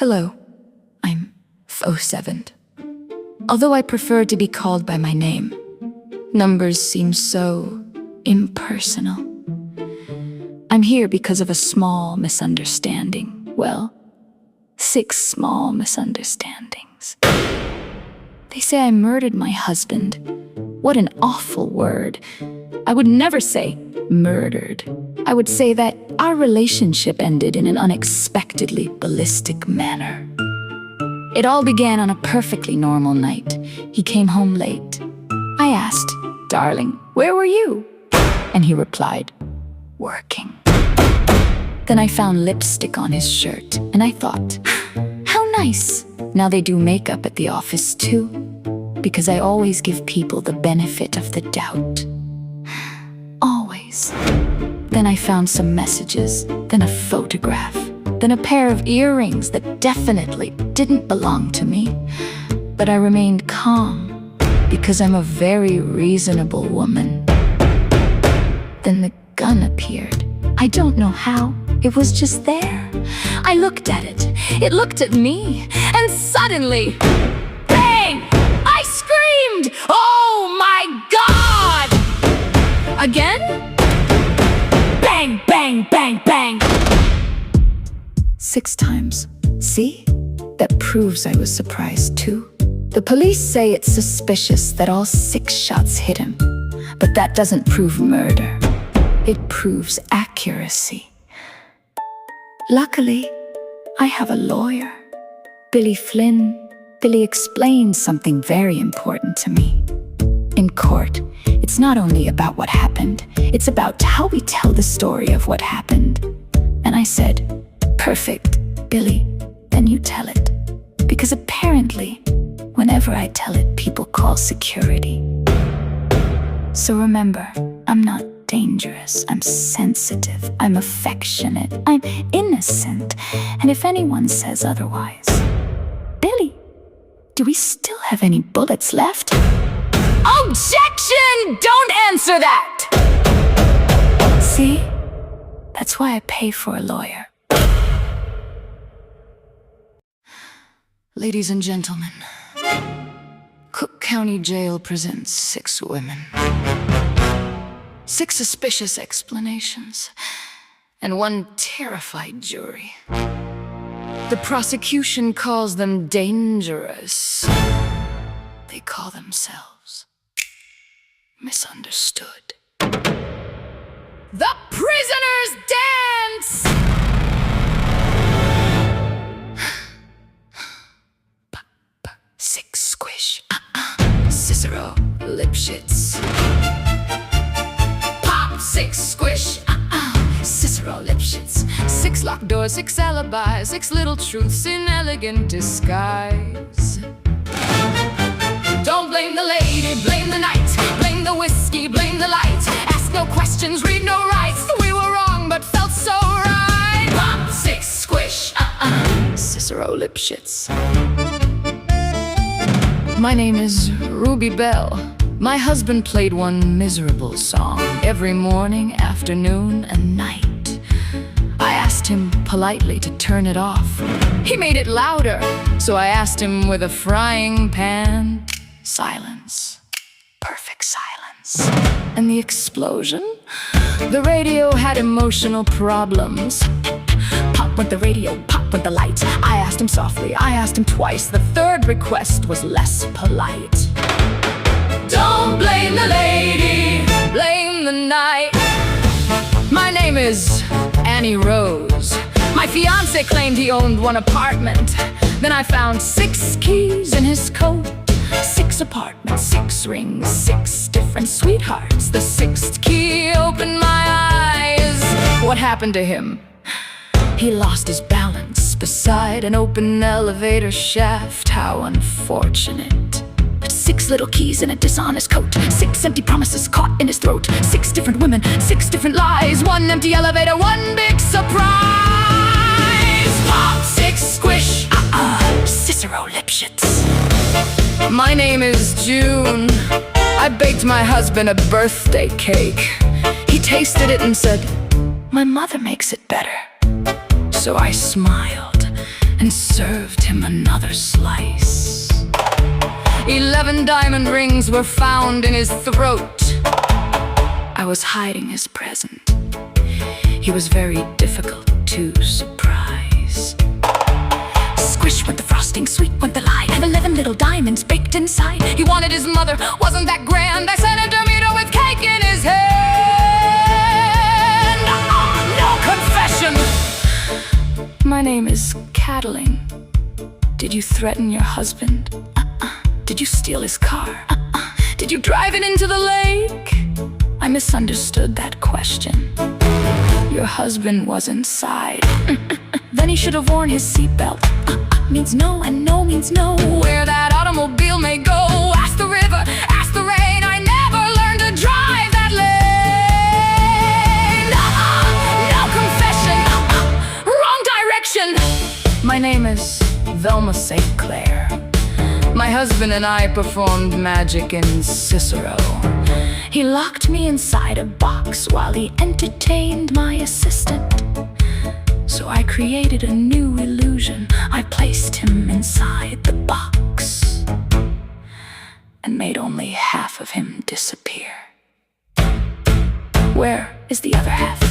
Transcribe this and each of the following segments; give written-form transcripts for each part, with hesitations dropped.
Hello, I'm '07. Although I prefer to be called by my name, numbers seem so impersonal. I'm here because of a small misunderstanding. Well, 6 small misunderstandings. They say I murdered my husband. What an awful word. I would never say murdered. I would say that our relationship ended in an unexpectedly ballistic manner. It all began on a perfectly normal night. He came home late. I asked, "Darling, where were you?" And he replied, "Working." Then I found lipstick on his shirt, and I thought, how nice. Now they do makeup at the office too, because I always give people the benefit of the doubt. Always. Then I found some messages, then a photograph, then a pair of earrings that definitely didn't belong to me. But I remained calm, because I'm a very reasonable woman. Then the gun appeared. I don't know how, it was just there. I looked at it, it looked at me, and suddenly, bang! I screamed, "Oh my God!" Again? Bang, bang, bang, bang. 6 times. See? That proves I was surprised too. The police say it's suspicious that all 6 shots hit him, but that doesn't prove murder. It proves accuracy. Luckily, I have a lawyer, Billy Flynn. Billy explained something very important to me. In court, it's not only about what happened, it's about how we tell the story of what happened. And I said, "Perfect, Billy, then you tell it." Because apparently, whenever I tell it, people call security. So remember, I'm not dangerous, I'm sensitive, I'm affectionate, I'm innocent. And if anyone says otherwise, Billy, do we still have any bullets left? Objection! Don't answer that! See? That's why I pay for a lawyer. Ladies and gentlemen, Cook County Jail presents 6 women. 6 suspicious explanations, and 1 terrified jury. The prosecution calls them dangerous. They call themselves misunderstood. The prisoners dance! 6 squish. Cicero, Lipschitz. 6 squish, Cicero Lipschitz. 6 locked doors, 6 alibis, 6 little truths in elegant disguise. Don't blame the lady, blame the night, blame the whiskey, blame the light. Ask no questions, read no rights. We were wrong, but felt so right. Pop, 6 squish, Cicero Lipschitz. My name is Ruby Bell. My husband played one miserable song every morning, afternoon, and night. I asked him politely to turn it off. He made it louder, so I asked him with a frying pan. Silence. Perfect silence. And the explosion? The radio had emotional problems. Pop went the radio, pop went the light. I asked him softly, I asked him twice. The 3rd request was less polite. Don't blame the lady, blame the night. My name is Annie Rose. My fiancé claimed he owned 1 apartment. Then I found 6 keys in his coat. 6 apartments, 6 rings, 6 different sweethearts. The 6th key opened my eyes. What happened to him? He lost his balance beside an open elevator shaft. How unfortunate. 6 little keys in a dishonest coat. 6 empty promises caught in his throat. 6 different women, 6 different lies. 1 empty elevator, 1 big surprise. Pop, 6 squish, Cicero Lipschitz. My name is June. I baked my husband a birthday cake. He tasted it and said, "My mother makes it better." So I smiled and served him another slice. 11 diamond rings were found in his throat. I was hiding his present. He was very difficult to surprise. Squish went the frosting, sweet went the lie. Have 11 little diamonds baked inside. He wanted his mother, wasn't that grand? I sent him to meet her with cake in his hand. No confession. My name is Cattling. Did you threaten your husband? Did you steal his car? Did you drive it into the lake? I misunderstood that question. Your husband was inside. Then he should have worn his seatbelt. Means no, and no means no. Where that automobile may go, ask the river, ask the rain. I never learned to drive that lane. No confession. Wrong direction. My name is Velma St. Clair. My husband and I performed magic in Cicero. He locked me inside a box while he entertained my assistant. So I created a new illusion. I placed him inside the box and made only half of him disappear. Where is the other half?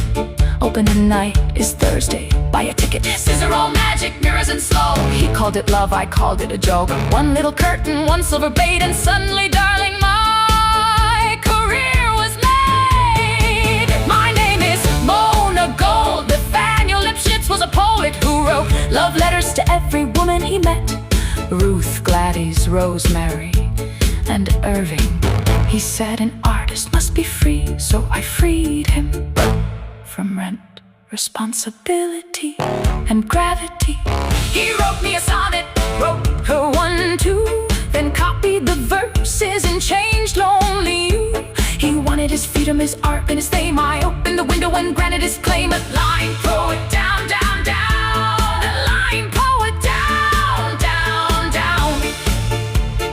Open tonight is Thursday. Buy a ticket. Cicero magic, mirrors and slow. He called it love, I called it a joke. One little curtain, one silver bait, and suddenly, darling, my career was made. My name is Mona Gold. Nathaniel Lipschitz was a poet who wrote love letters to every woman he met. Ruth, Gladys, Rosemary, and Irving. He said an artist must be free, so I freed him from rent, responsibility, and gravity. He wrote me a sonnet, wrote her 1, 2, then copied the verses and changed lonely you. He wanted his freedom, his art, and his fame. I opened the window and granted his claim. A line poet down, down, down. A line poet down, down, down.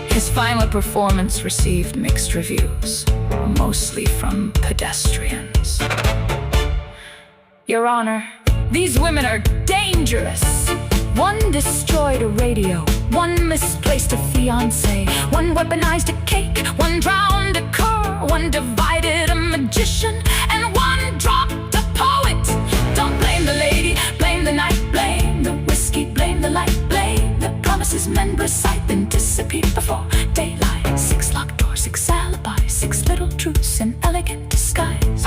His final performance received mixed reviews, mostly from pedestrians. Your Honor, these women are dangerous. One destroyed a radio, one misplaced a fiancé, one weaponized a cake, one drowned a car, one divided a magician, and one dropped a poet. Don't blame the lady, blame the night, blame the whiskey, blame the light, blame the promises men recite, then disappear before daylight. 6 locked doors, 6 alibis, 6 little truths in elegant disguise.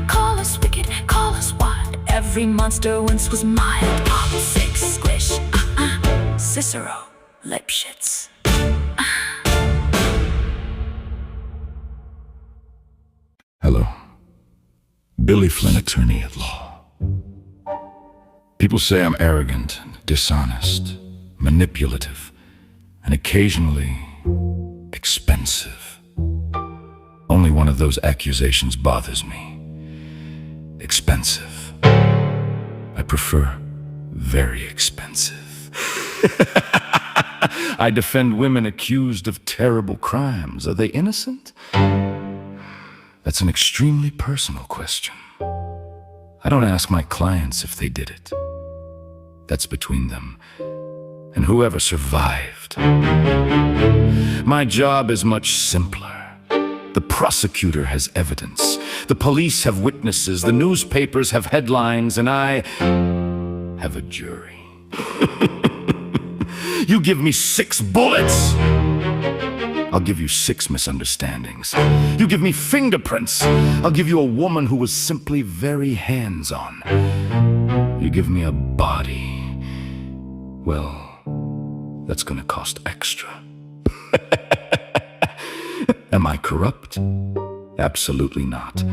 Call us wicked, call us wild. Every monster once was mild. Pop, 6, squish, Cicero, Lipschitz. Hello. Billy Flynn, attorney at law. People say I'm arrogant, dishonest, manipulative, and occasionally expensive. Only one of those accusations bothers me. Expensive. I prefer very expensive. I defend women accused of terrible crimes. Are they innocent? That's an extremely personal question. I don't ask my clients if they did it. That's between them and whoever survived. My job is much simpler. The prosecutor has evidence. The police have witnesses. The newspapers have headlines, and I have a jury. You give me 6 bullets, I'll give you 6 misunderstandings. You give me fingerprints, I'll give you a woman who was simply very hands-on. You give me a body, well, that's gonna cost extra. Am I corrupt? Absolutely not.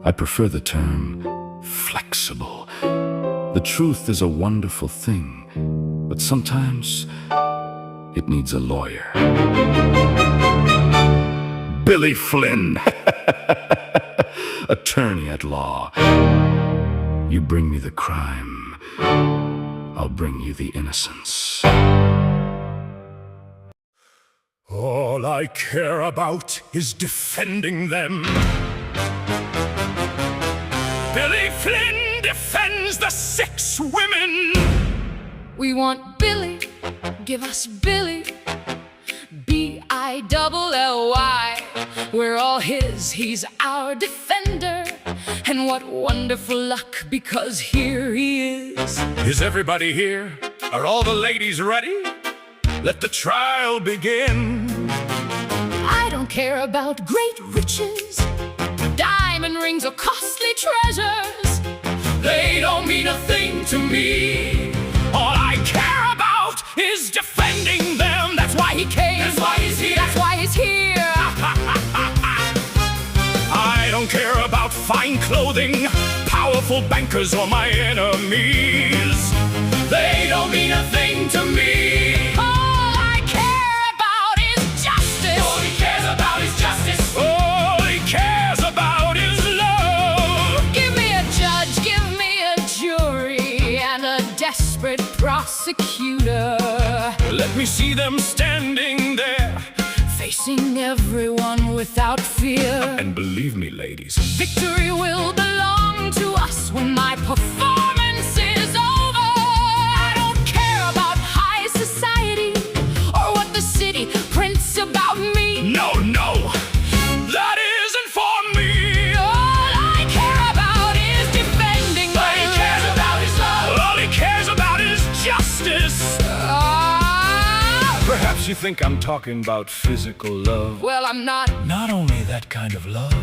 I prefer the term flexible. The truth is a wonderful thing, but sometimes it needs a lawyer. Billy Flynn, attorney at law. You bring me the crime, I'll bring you the innocence. All I care about is defending them. Billy Flynn defends the 6 women. We want Billy, give us Billy, Billy. We're all his, he's our defender. And what wonderful luck, because here he is. Is everybody here? Are all the ladies ready? Let the trial begin. I don't care about great riches, diamond rings or costly treasures. They don't mean a thing to me. All I care about is defending them. That's why he came. That's why he's here. That's why he's here. I don't care about fine clothing, powerful bankers, or my enemies. They don't mean a thing to me. All I care about is justice. All he cares about is justice. All he cares about is love. Give me a judge, give me a jury, and a desperate prosecutor. Let me see them standing there, facing everyone without fear. and believe me, ladies, Victory will belong to us when my performance is over. I don't care about high society or what the city prints about me. no, that isn't for me. All I care about is defending my All he cares about is love. All he cares about is justice. Perhaps you think I'm talking about physical love. Well, I'm not. Not only that kind of love,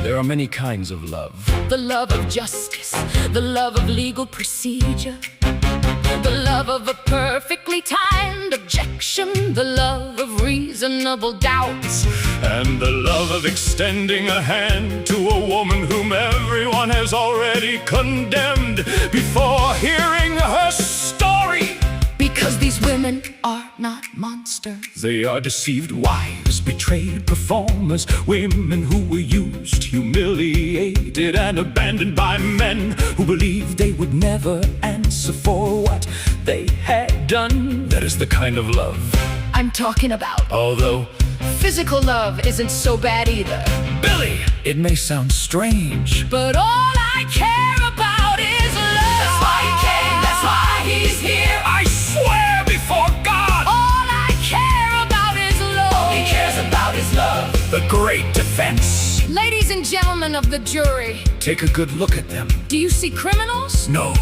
there are many kinds of love. The love of justice, the love of legal procedure, the love of a perfectly timed objection, the love of reasonable doubts, And the love of extending a hand to a woman whom everyone has already condemned before hearing her story. because these women are not monsters. They are deceived wives, betrayed performers, women who were used, humiliated, and abandoned by men who believed they would never answer for what they had done. That is the kind of love. I'm talking about Although, physical love isn't so bad either. Billy, it may sound strange, But all I care about is love. That's why he came, that's why he's here. I swear before God, All I care about is love. all he cares about is love. The great defense. Ladies and gentlemen of the jury, Take a good look at them. do you see criminals? No,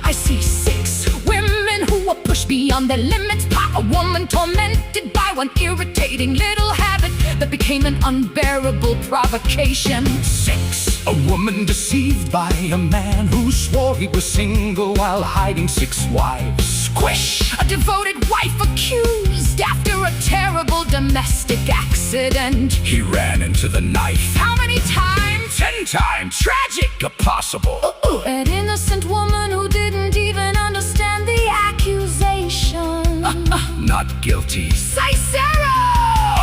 I see 6 women who were pushed beyond their limits by a woman tormented by one irritating little habit that became an unbearable provocation. 6. A woman deceived by a man who swore he was single while hiding 6 wives. Squish! A devoted wife accused after a terrible domestic accident. He ran into the knife. How many times? 10 times. Tragic, impossible. An innocent woman who didn't even understand the accusation. Not guilty. Cicero!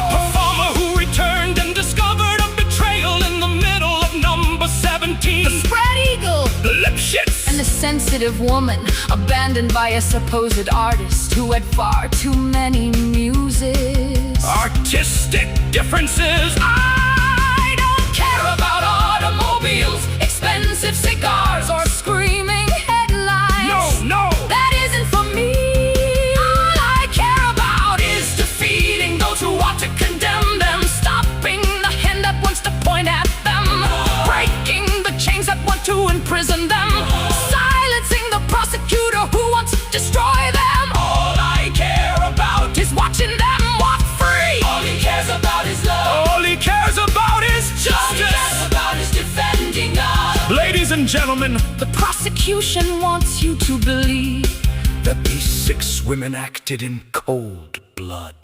A performer who returned and discovered a betrayal in the middle of number 17. The spread eagle! The lipshits. And the sensitive woman abandoned by a supposed artist who had far too many muses. Artistic differences. I don't care about automobiles, expensive cigars, or screaming headlines. No. That isn't for me. All I care about is defeating those who want to condemn them, stopping the hand that wants to point at them, breaking the chains that want to imprison them, silencing the prosecutor who wants to destroy them. All I care about Is watching them walk free. All he cares about is love. All he cares about is justice. about is defending us. Ladies and gentlemen, The prosecution wants you to believe, that these 6 women acted in cold blood.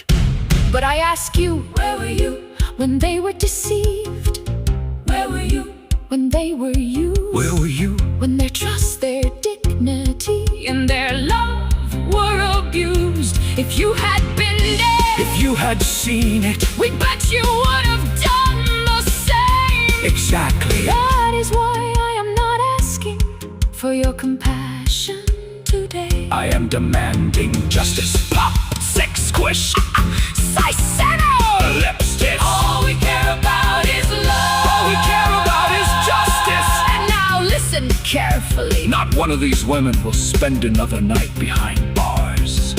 but I ask you, where were you when they were deceived? Where were you when they were used? Where were you? When their trust, their dignity, and their love were abused. If you had been there, If you had seen it. we bet you would have done the same. Exactly. That is why I am not asking for your compassion today. I am demanding justice. Pop! 6 squish! Cicero! Lipstick! All we care about is love. All we care about is justice. And now listen carefully. Not one of these women will spend another night behind bars.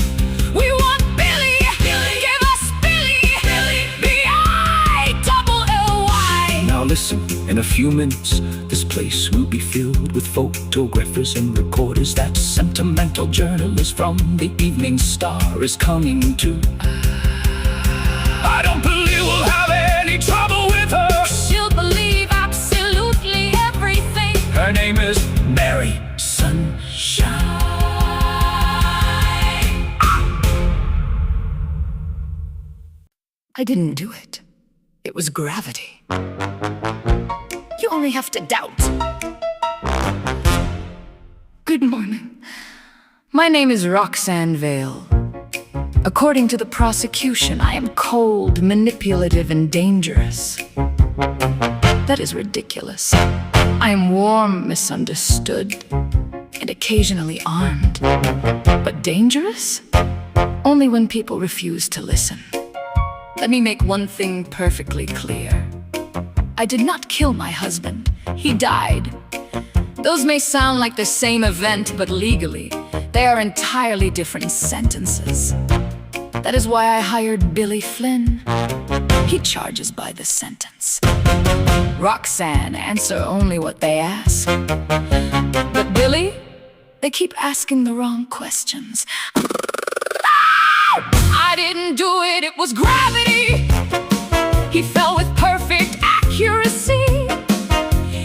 We want Billy! Billy! Give us Billy! Billy! B-I-double-L-Y! Now listen, in a few minutes, this place will be filled with photographers and recorders. That sentimental journalist from the Evening Star is coming too. I don't believe we'll have any trouble with her. She'll believe absolutely everything. Her name is Mary Sunshine. I didn't do it. It was gravity. You only have to doubt. Good morning. My name is Roxanne Vale. According to the prosecution, I am cold, manipulative, and dangerous. That is ridiculous. I am warm, misunderstood, and occasionally armed. But dangerous? Only when people refuse to listen. Let me make one thing perfectly clear. I did not kill my husband. He died. Those may sound like the same event, but legally, they are entirely different sentences. That is why I hired Billy Flynn. He charges by the sentence. Roxanne, answer only what they ask. But Billy, they keep asking the wrong questions. I didn't do it, it was gravity. He fell with perfect accuracy.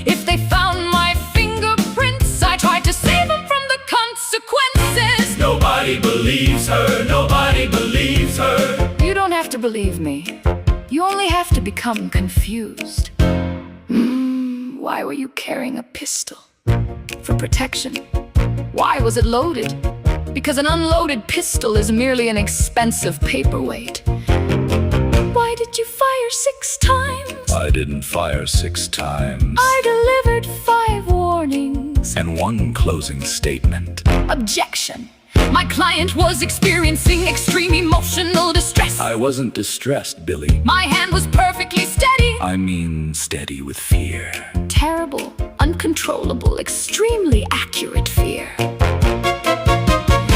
If they found my fingerprints, I tried to save them from the consequences. Nobody believes her, nobody believes her. You don't have to believe me. You only have to become confused. Why were you carrying a pistol? For protection. Why was it loaded? Because an unloaded pistol is merely an expensive paperweight. Why did you fire 6 times? I didn't fire 6 times. I delivered 5 warnings. And 1 closing statement. Objection. My client was experiencing extreme emotional distress. I wasn't distressed, Billy. My hand was perfectly steady. I mean steady with fear. Terrible, uncontrollable, extremely accurate fear.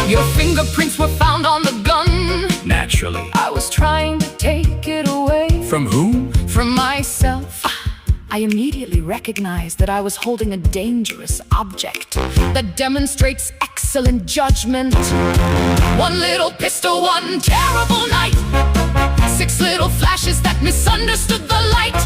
Your fingerprints were found on the gun. Naturally. I was trying to take it away. From whom? From myself. I immediately recognized that I was holding a dangerous object that demonstrates excellent judgment. 1 little pistol, 1 terrible night. 6 little flashes that misunderstood the light.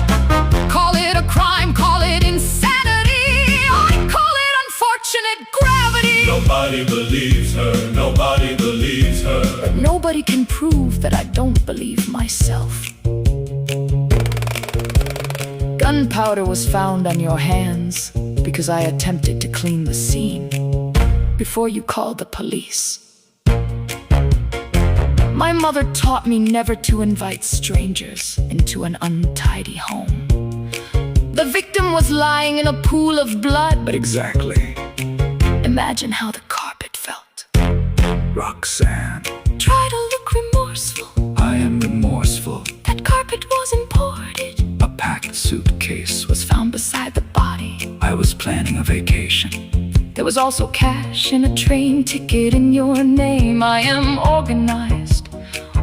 Call it a crime, call it insanity. I call it unfortunate gravity. Nobody believes her, nobody believes her. But nobody can prove that I don't believe myself. Gunpowder was found on your hands because I attempted to clean the scene before you called the police. My mother taught me never to invite strangers into an untidy home. The victim was lying in a pool of blood. But exactly. Imagine how the carpet felt. Roxanne. Try to look remorseful. I am remorseful. That carpet was imported. A packed suitcase Was found beside the body. I was planning a vacation. There was also cash and a train ticket in your name. I am organized.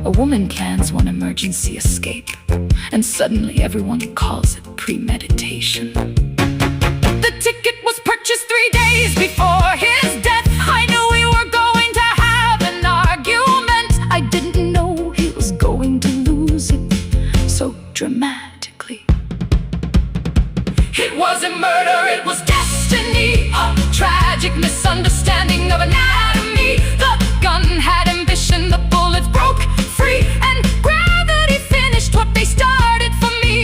A woman plans one emergency escape, and suddenly everyone calls it premeditation. The ticket was purchased 3 days before his death. I knew we were going to have an argument. I didn't know he was going to lose it so dramatically. It wasn't murder, it was destiny. A tragic misunderstanding of anatomy. The gun had ambition, the bullets broke free, and gravity finished what they started for me.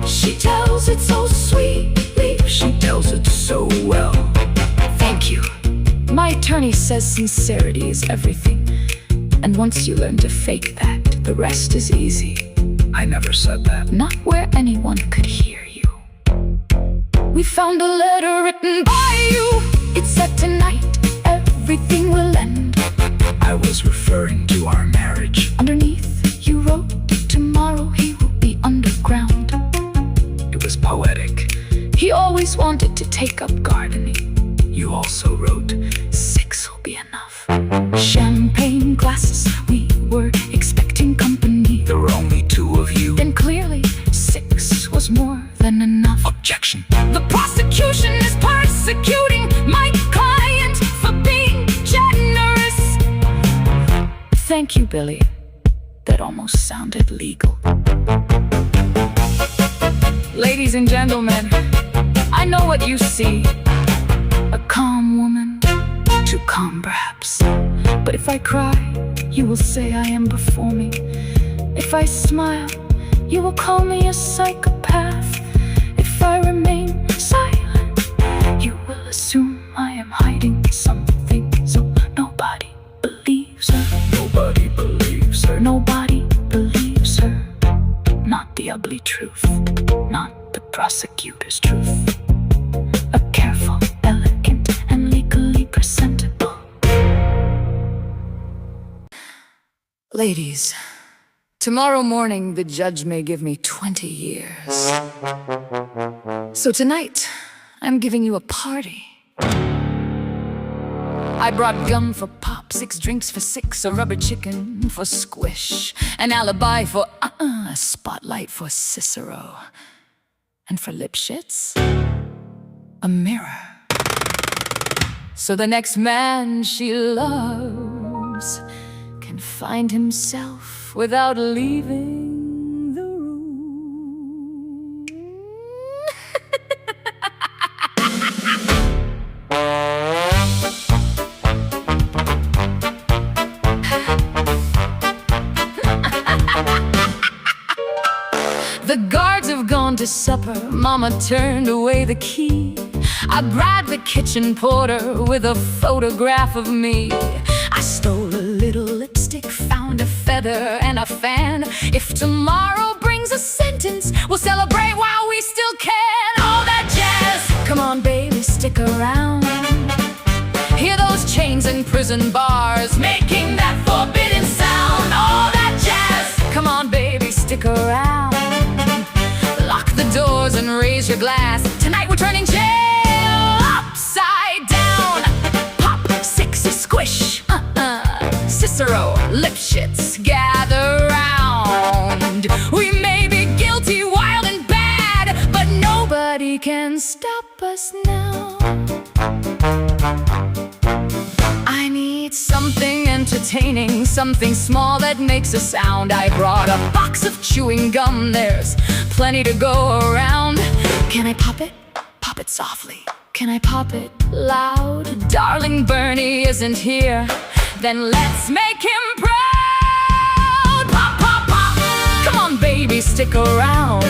She tells it so sweetly. She tells it so well. Thank you. My attorney says sincerity is everything. And once you learn to fake that, the rest is easy. I never said that. Not where anyone could hear you. We found a letter written by you. It said tonight everything will end. I was referring to our marriage. Underneath you wrote, tomorrow he will be underground. It was poetic. He always wanted to take up gardening. Thank you, Billy. That almost sounded legal. Ladies and gentlemen, I know what you see. A calm woman, too calm perhaps. But if I cry, you will say I am performing. If I smile, you will call me a psychopath. If I remain silent, you will assume I am hiding something. So nobody believes her. Nobody believes her. Nobody believes her. Not the ugly truth, not the prosecutor's truth. A careful, elegant, and legally presentable. Ladies, tomorrow morning the judge may give me 20 years. So tonight, I'm giving you a party. I brought gum for pop, 6 drinks for 6, a rubber chicken for squish, an alibi for a spotlight for Cicero, and for lip shits, a mirror. So the next man she loves can find himself without leaving the room. The guards have gone to supper, Mama turned away the key. I bribed the kitchen porter with a photograph of me. I stole a little lipstick, found a feather and a fan. If tomorrow brings a sentence, we'll celebrate while we still can. All that jazz, come on baby, stick around. Hear those chains and prison bars making that forbidden sound. All that jazz, come on baby, stick around. Lock the doors and raise your glass. Tonight we're turning jail upside down. Pop, sexy squish, Cicero, lip shits, gather round. We may be guilty, wild and bad, but nobody can stop us now. I need something entertaining, something small that makes a sound. I brought a box of chewing gum, there's plenty to go around. Can I pop it? Pop it softly. Can I pop it loud? Darling Bernie isn't here, then let's make him proud. Pop, pop, pop, come on baby, stick around.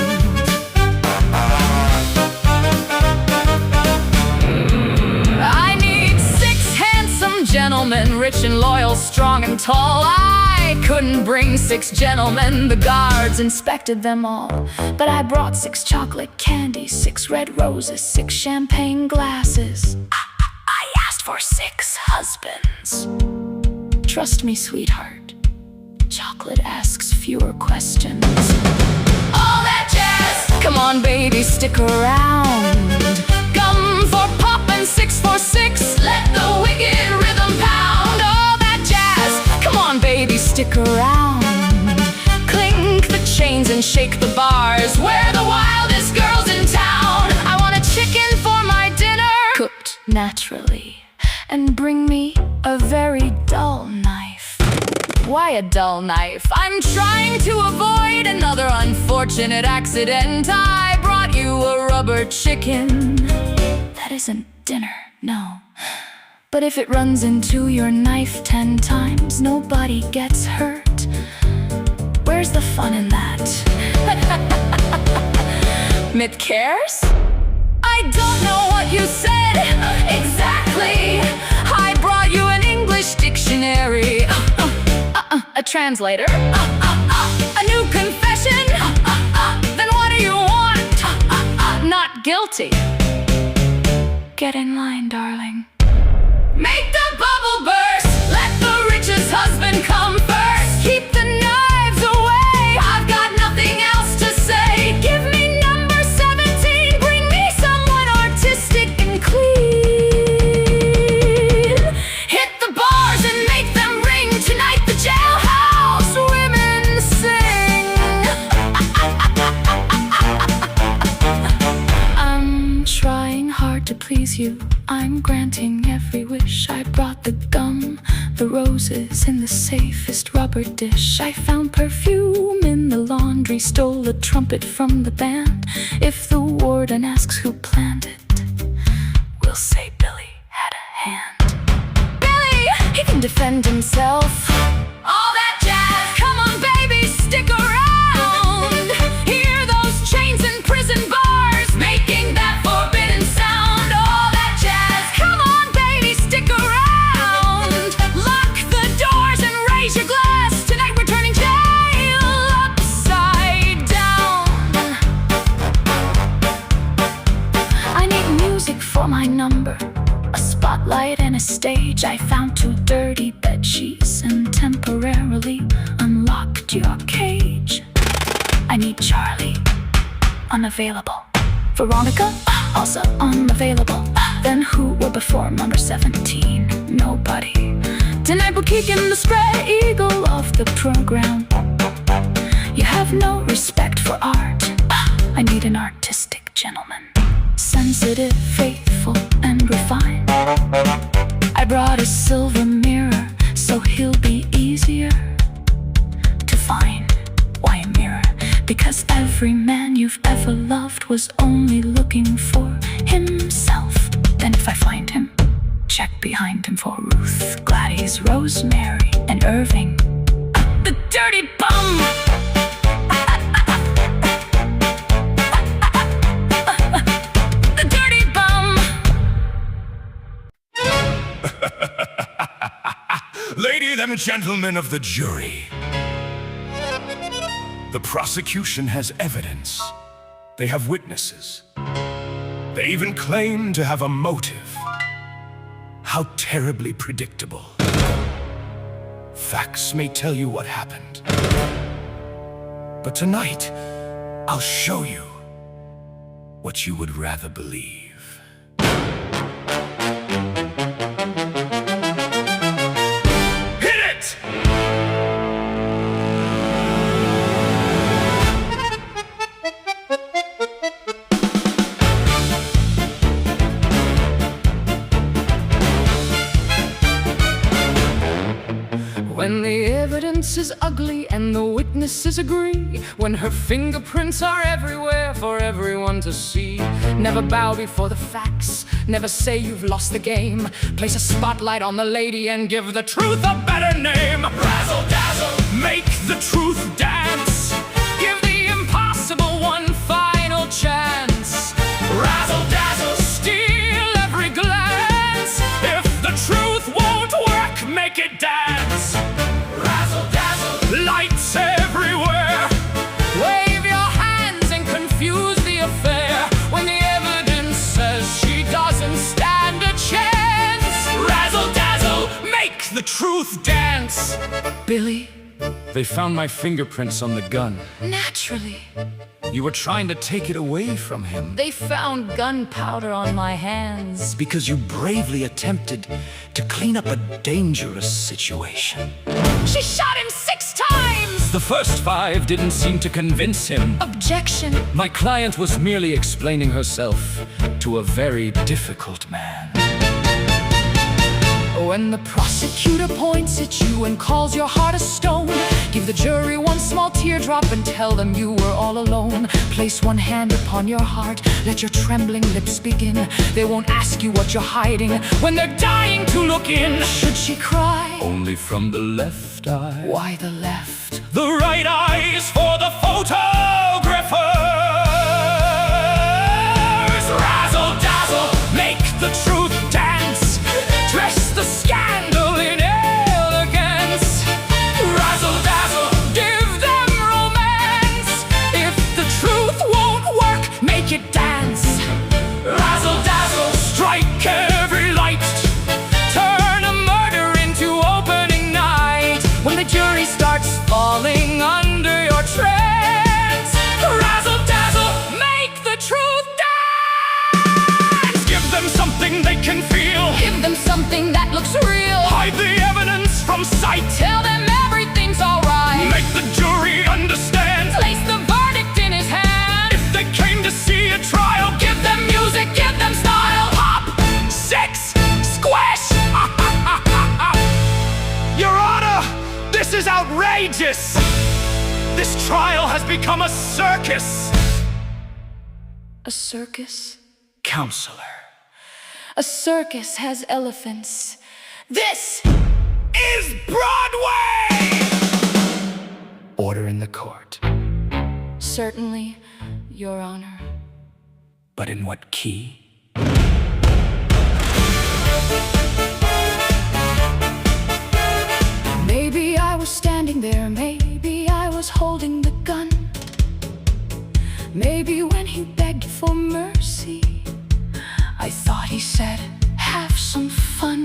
I need 6 handsome gentlemen, rich and loyal, strong and tall. I couldn't bring 6 gentlemen, the guards inspected them all. But I brought 6 chocolate candies, 6 red roses, 6 champagne glasses. I asked for 6 husbands. Trust me, sweetheart, chocolate asks fewer questions. All that jazz, come on baby, stick around. Gum for pop and 6 for 6, let the wicked rhythm pound. All that jazz, come on baby, stick around. Clink the chains and shake the bars, we're the wildest girls in town. I want a chicken for my dinner, cooked naturally, and bring me a very dull knife. Why a dull knife? I'm trying to avoid another unfortunate accident. I brought you a rubber chicken. That isn't dinner, no. But if it runs into your knife 10 times, nobody gets hurt. Where's the fun in that? Mit cares? I don't know what you said exactly. I brought you an English dictionary, a translator, a new confession. Then what do you want? Not guilty. Get in line, darling. Make the bubble burst. Let the richest husband come first. Keep the knives away. I've got nothing else to say. Give me number 17. Bring me someone artistic and clean. Hit the bars and make them ring. Tonight the jailhouse women sing. I'm trying hard to please you. I'm granting every wish. I brought the gum, the the roses in the safest rubber dish. I found perfume in the laundry, stole a trumpet from the band. If the warden asks who planned it, we'll say Billy had a hand. Billy, he can defend himself. All that jazz, come on baby, stick around. Hear those chains in prison bars, making that forbidden sound. All that jazz, come on baby, stick around. Lock the doors and raise your glass. Tonight we're turning jail upside down. I need music for my number, a spotlight and a stage. I found 2 dirty bed sheets and temporarily unlocked your cage. I need Charlie, unavailable. Veronica, also unavailable. Then who were before number 17? Nobody. Tonight we're kicking the spread eagle off the program. You have no respect for art. I need an artistic gentleman, sensitive, faithful, and refined. I brought a silver mirror, so he'll be easier to find. Why a mirror? Because every man you've ever loved was only looking for himself. Then if I find him, check behind him for Ruth, Gladys, Rosemary, and Irving. The dirty bum! The dirty bum! Ladies and gentlemen of the jury, the prosecution has evidence. They have witnesses. They even claim to have a motive. How terribly predictable. Facts may tell you what happened. But tonight, I'll show you what you would rather believe. When the evidence is ugly and the witnesses agree, when her fingerprints are everywhere for everyone to see, never bow before the facts, never say you've lost the game. Place a spotlight on the lady and give the truth a better name. Razzle dazzle, make the truth dance. Give the impossible one final chance. Razzle dazzle, steal every glance. If the truth won't work, make it dance. Razzle dazzle, lights everywhere. Wave your hands and confuse the affair. When the evidence says she doesn't stand a chance, razzle dazzle, make the truth dance. Billy, They found my fingerprints on the gun. naturally. You were trying to take it away from him. They found gunpowder on my hands. Because you bravely attempted to clean up a dangerous situation. She shot him 6 times! The first 5 didn't seem to convince him. Objection. My client was merely explaining herself to a very difficult man. When the prosecutor points at you and calls your heart a stone, give the jury one small teardrop and tell them you were all alone. Place one hand upon your heart, let your trembling lips begin. They won't ask you what you're hiding when they're dying to look in. Should she cry? Only from the left eye. Why the left? The right eye's for the photographers. Razzle dazzle, make the truth dance. Dress the scandal in elegance. Razzle dazzle, give them romance. If the truth won't work, make it dance. Razzle dazzle, strike every light. Turn a murder into opening night. When the jury starts falling under your trance, razzle dazzle, make the truth dance. Give them something they can feel. Give them something that looks real. Hide the evidence from sight. Tell them everything's alright. Make the jury understand. Place the verdict in his hand. If they came to see a trial, Give them music, give them style. pop, sex, squish. outrageous! This trial has become a circus! A circus? Counselor. A circus has elephants. This Is Broadway! Order in the court. certainly, Your Honor. But in what key? Maybe I was standing there, maybe I was holding the gun. Maybe when he begged for mercy, I thought he said, have some fun.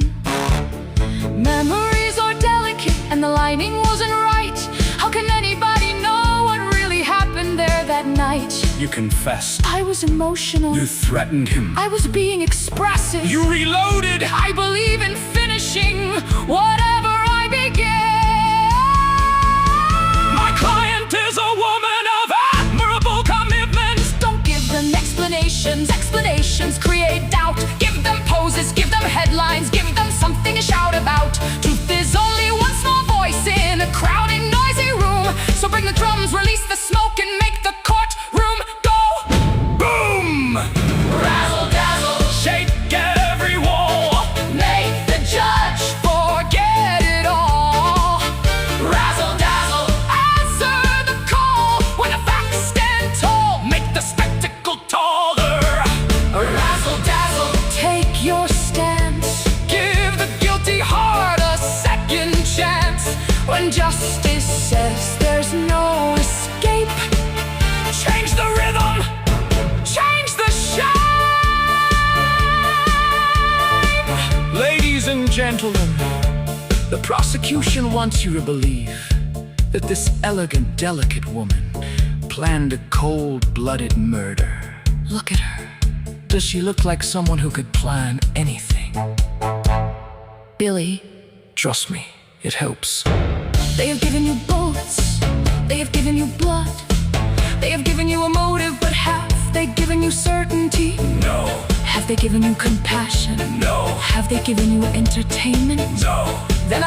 Memories are delicate and the lining wasn't right. How can anybody know what really happened there that night? You confessed. I was emotional. You threatened him. I was being expressive. You reloaded. I believe in finishing whatever I began. My client is a woman of admirable commitment. Don't give them explanations. Explanations create doubt. Give them poses, give them headlines, give them something to shout about. Truth is only one small voice in a crowded, noisy room. So bring the drums, release the smoke, and make the courtroom go Boom! razzle dazzle. Shake every wall. Make the judge forget it all. Razzle dazzle. Answer the call when the facts stand tall. Make the spectacle taller. Razzle dazzle. Take your stance. Give the guilty heart a second chance. When justice says there's no escape, Change the rhythm. change the shape. Ladies and gentlemen, the prosecution wants you to believe that this elegant, delicate woman planned a cold-blooded murder. Look at her. Does she look like someone who could plan anything? Billy, Trust me, it helps. they have given you bullets. They have given you blood. They have given you a motive, but have they given you certainty? No, Have they given you compassion? no, Have they given you entertainment? no. Then